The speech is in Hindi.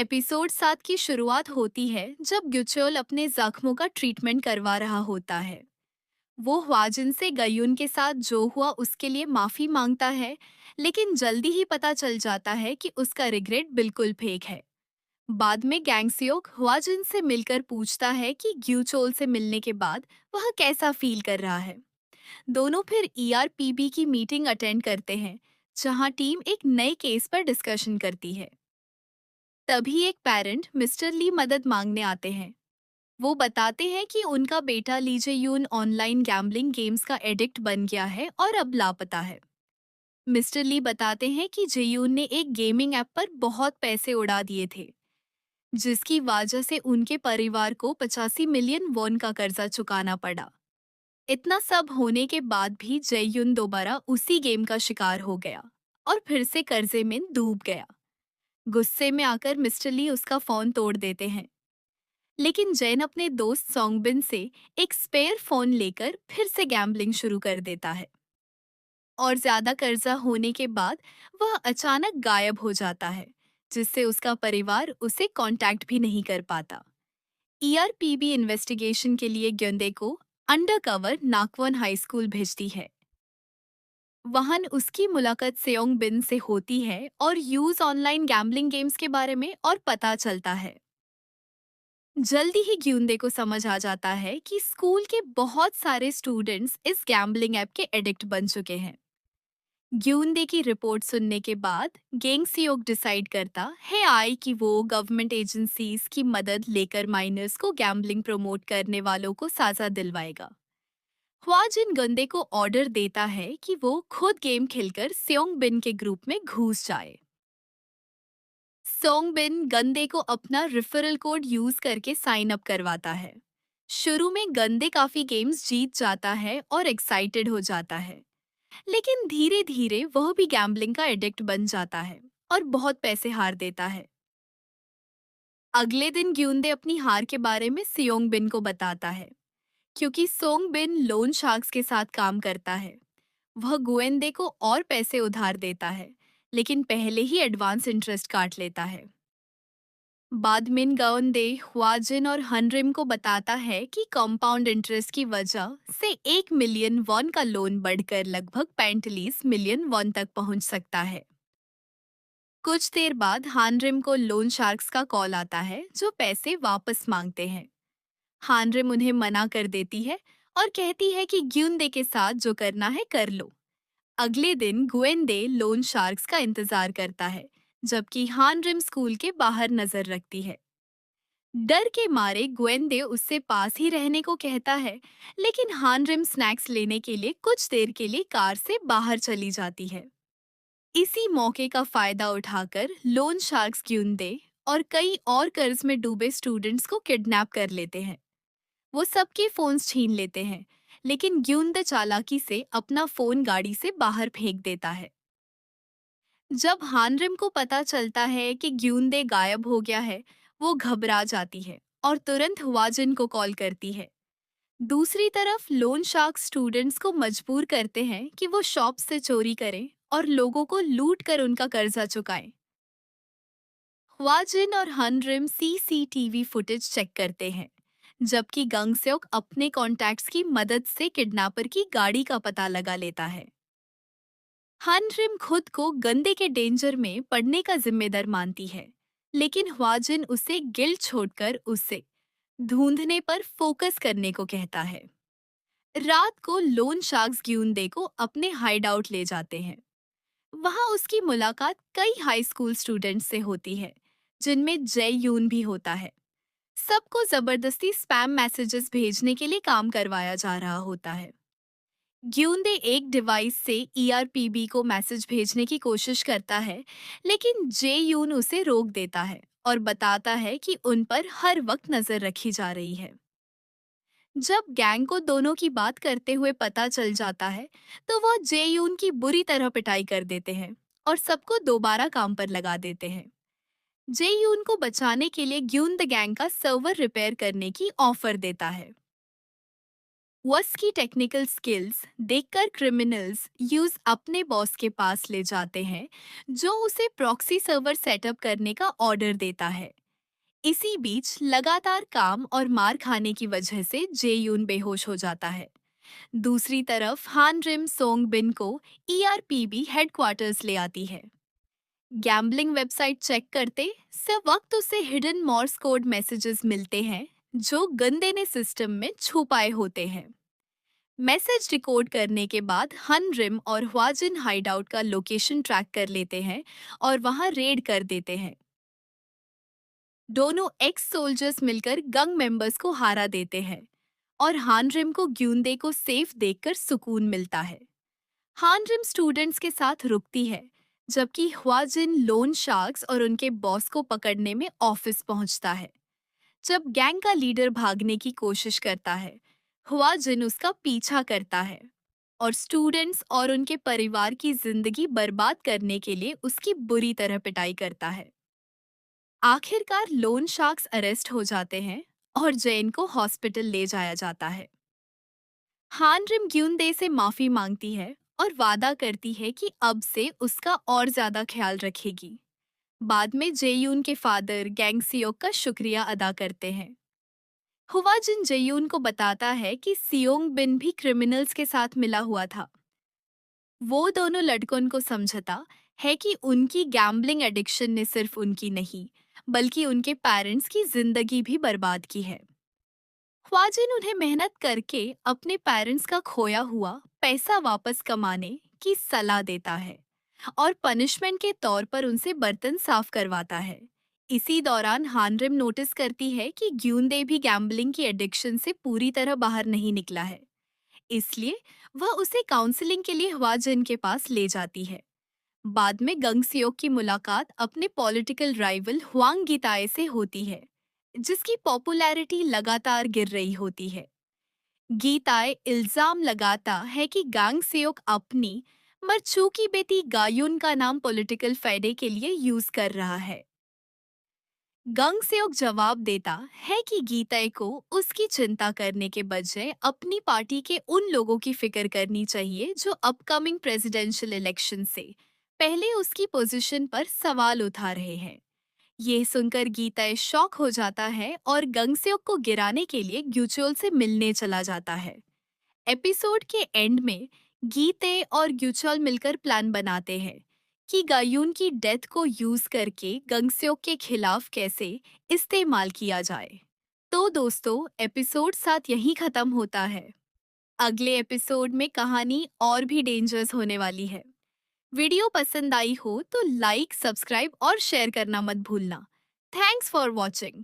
एपिसोड 7 की शुरुआत होती है जब ग्युचोल अपने जख्मों का ट्रीटमेंट करवा रहा होता है। वो ह्वाजिन से गयून के साथ जो हुआ उसके लिए माफी मांगता है, लेकिन जल्दी ही पता चल जाता है कि उसका रिग्रेट बिल्कुल फेक है। बाद में गैंगसियोक ह्वाजिन से मिलकर पूछता है कि ग्यूचोल से मिलने के बाद वह कैसा फील कर रहा है। दोनों फिर ईआरपीबी की मीटिंग अटेंड करते हैं, जहां टीम एक नए केस पर डिस्कशन करती है। तभी एक पेरेंट मिस्टर ली मदद मांगने आते हैं। वो बताते हैं कि उनका बेटा ली जे यून ऑनलाइन गैम्बलिंग गेम्स का एडिक्ट बन गया है और अब लापता है। मिस्टर ली बताते हैं कि जेयून ने एक गेमिंग ऐप पर बहुत पैसे उड़ा दिए थे, जिसकी वजह से उनके परिवार को 85 मिलियन वॉन का कर्जा चुकाना पड़ा। इतना सब होने के बाद भी जेयून दोबारा उसी गेम का शिकार हो गया और फिर से कर्जे में डूब गया। गुस्से में आकर मिस्टर ली उसका फोन तोड़ देते हैं, लेकिन जैन अपने दोस्त सोंगबिन से एक स्पेयर फोन लेकर फिर से गैम्बलिंग शुरू कर देता है। और ज्यादा कर्जा होने के बाद वह अचानक गायब हो जाता है, जिससे उसका परिवार उसे कांटेक्ट भी नहीं कर पाता। ईआरपीबी इन्वेस्टिगेशन के लिए ग्योंदे को अंडरकवर नाकवन हाई स्कूल भेजती है। वहां उसकी मुलाकात सेयोंग बिन से होती है और यूज ऑनलाइन गैम्बलिंग गेम्स के बारे में और पता चलता है। जल्दी ही ग्यूंदे को समझ आ जाता है कि स्कूल के बहुत सारे स्टूडेंट्स इस गैम्बलिंग ऐप के एडिक्ट बन चुके हैं। ग्यूंदे की रिपोर्ट सुनने के बाद गेंगसियोक डिसाइड करता है आई कि वो गवर्नमेंट एजेंसीज की मदद लेकर माइनर्स को गैम्बलिंग प्रमोट करने वालों को साजा दिलवाएगा। ह्वाजिन गंदे को ऑर्डर देता है कि वो खुद गेम खेलकर सेयोंग बिन के ग्रुप में घुस जाए। सोंगबिन गंदे को अपना रेफरल कोड यूज करके साइन अप करवाता है। शुरू में गंदे काफी गेम्स जीत जाता है और एक्साइटेड हो जाता है, लेकिन धीरे धीरे वह भी गैम्बलिंग का एडिक्ट बन जाता है और बहुत पैसे हार देता है। अगले दिन ग्यूंदे अपनी हार के बारे में सियोंग बिन को बताता है, क्योंकि सोंग बिन लोन शार्क्स के साथ काम करता है। वह गुएंदे को और पैसे उधार देता है, लेकिन पहले ही एडवांस इंटरेस्ट काट लेता है। बाद में गाउंडे ह्वाजिन और हनरिम को बताता है कि कंपाउंड इंटरेस्ट की वजह से 1 मिलियन वॉन का लोन बढ़कर लगभग 45 मिलियन वॉन तक पहुंच सकता है। कुछ देर बाद हानरिम को लोन शार्क्स का कॉल आता है, जो पैसे वापस मांगते हैं। हानरिम उन्हें मना कर देती है और कहती है कि ग्यूंदे के साथ जो करना है कर लो। अगले दिन गुएंदे लोन शार्क्स का इंतजार करता है, जबकि हानरिम स्कूल के बाहर नजर रखती है। डर के मारे गुएंदे उससे पास ही रहने को कहता है, लेकिन हानरिम स्नैक्स लेने के लिए कुछ देर के लिए कार से बाहर चली जाती है। इसी मौके का फायदा उठाकर लोन शार्क्स ग्युंदे और कई और कर्ज में डूबे स्टूडेंट्स को किडनैप कर लेते हैं। वो सबके फोन्स छीन लेते हैं, लेकिन ग्युंदे चालाकी से अपना फोन गाड़ी से बाहर फेंक देता है। जब हानरिम को पता चलता है कि ग्यूंदे गायब हो गया है, वो घबरा जाती है और तुरंत हुआजिन को कॉल करती है। दूसरी तरफ लोन शार्क स्टूडेंट्स को मजबूर करते हैं कि वो शॉप से चोरी करें और लोगों को लूट कर उनका कर्जा चुकाएं। हुआजिन और हनरिम सीसीटीवी फुटेज चेक करते हैं, जबकि गंगसेओक अपने कॉन्टैक्ट्स की मदद से किडनैपर की गाड़ी का पता लगा लेता है। हानरिम खुद को गंदे के डेंजर में पड़ने का जिम्मेदार मानती है, लेकिन ह्वाजिन उसे गिल्ट छोड़कर उसे ढूंढने पर फोकस करने को कहता है। रात को लोन शार्क्स ग्यूंदे को अपने हाइड आउट ले जाते हैं। वहां उसकी मुलाकात कई हाई स्कूल स्टूडेंट्स से होती है, जिनमें जय यून भी होता है। सबको जबरदस्ती स्पैम मैसेजेस भेजने के लिए काम करवाया जा रहा होता है। ग्यूंदे एक डिवाइस से ईआरपीबी को मैसेज भेजने की कोशिश करता है, लेकिन जे यून उसे रोक देता है और बताता है कि उन पर हर वक्त नजर रखी जा रही है। जब गैंग को दोनों की बात करते हुए पता चल जाता है, तो वह जे यून की बुरी तरह पिटाई कर देते हैं और सबको दोबारा काम पर लगा देते हैं। जे यून को बचाने के लिए ग्यून द गैंग का सर्वर रिपेयर करने की ऑफर देता है। वस की टेक्निकल स्किल्स देखकर क्रिमिनल्स यूज अपने बॉस के पास ले जाते हैं, जो उसे प्रॉक्सी सर्वर सेटअप करने का ऑर्डर देता है। इसी बीच लगातार काम और मार खाने की वजह से जेयून बेहोश हो जाता है। दूसरी तरफ हान रिम सोंग बिन को ईआरपीबी हेडक्वार्टर्स ले आती है। गैम्बलिंग वेबसाइट चेक करते सब वक्त उसे हिडन मॉर्स कोड मैसेजेस मिलते हैं, जो गंदे ने सिस्टम में छुपाए होते हैं। मैसेज डिकोड करने के बाद हन रिम और ह्वाजिन हाइडआउट का लोकेशन ट्रैक कर लेते हैं और वहां रेड कर देते हैं। दोनों एक्स सोल्जर्स मिलकर गंग मेंबर्स को हारा देते हैं और हान रिम को ग्यूंदे को सेफ देखकर सुकून मिलता है। हान रिम स्टूडेंट्स के साथ रुकती है, जबकि ह्वाजिन लोन शार्क्स और उनके बॉस को पकड़ने में ऑफिस पहुंचता है। जब गैंग का लीडर भागने की कोशिश करता है, ह्वाजिन उसका पीछा करता है और स्टूडेंट्स और उनके परिवार की जिंदगी बर्बाद करने के लिए उसकी बुरी तरह पिटाई करता है। आखिरकार लोन शार्क्स अरेस्ट हो जाते हैं और जैन को हॉस्पिटल ले जाया जाता है। हान रिम ग्यूनदे से माफी मांगती है और वादा करती है कि अब से उसका और ज्यादा ख्याल रखेगी। बाद में जेयून के फादर गैंग सियोक का शुक्रिया अदा करते हैं। हुआ जिन जेयून को बताता है कि सियोंग बिन भी क्रिमिनल्स के साथ मिला हुआ था। वो दोनों लड़कों को समझता है कि उनकी गैम्बलिंग एडिक्शन ने सिर्फ उनकी नहीं, बल्कि उनके पेरेंट्स की जिंदगी भी बर्बाद की है। ख्वाजिन उन्हें मेहनत करके अपने पेरेंट्स का खोया हुआ पैसा वापस कमाने की सलाह देता है और पनिशमेंट के तौर पर उनसे बर्तन साफ करवाता है। इसी दौरान हानरिम नोटिस करती है कि ग्यूनदे भी गैम्बलिंग की एडिक्शन से पूरी तरह बाहर नहीं निकला है। इसलिए वह उसे काउंसलिंग के लिए ह्वाजिन के पास ले जाती है। बाद में गंग सियोक की मुलाकात अपने पॉलिटिकल राइवल हुआंग गीताए से होती है, जिसकी पॉपुलैरिटी लगातार गिर रही होती है। गीताए इल्जाम लगाता है कि गांग सेओक अपनी मरचू की बेटी गायुन का नाम पॉलिटिकल फायदे के लिए यूज कर रहा है। गंग सेओक जवाब देता है कि गीताए को उसकी चिंता करने के बजाय अपनी पार्टी के उन लोगों की फिक्र करनी चाहिए जो अपकमिंग प्रेसिडेंशियल इलेक्शन से पहले उसकी पोजीशन पर सवाल उठा रहे हैं। ये सुनकर गीताए शॉक हो जाता है और गंगसेओक को गिराने के लिए ग्यूचोल से मिलने चला जाता है। एपिसोड के एंड में गीते और ग्यूचोल मिलकर प्लान बनाते हैं कि गायून की डेथ को यूज करके गंगसेओक के खिलाफ कैसे इस्तेमाल किया जाए। तो दोस्तों, एपिसोड 7 यहीं खत्म होता है। अगले एपिसोड में कहानी और भी डेंजरस होने वाली है। वीडियो पसंद आई हो तो लाइक, सब्सक्राइब और शेयर करना मत भूलना। Thanks for watching.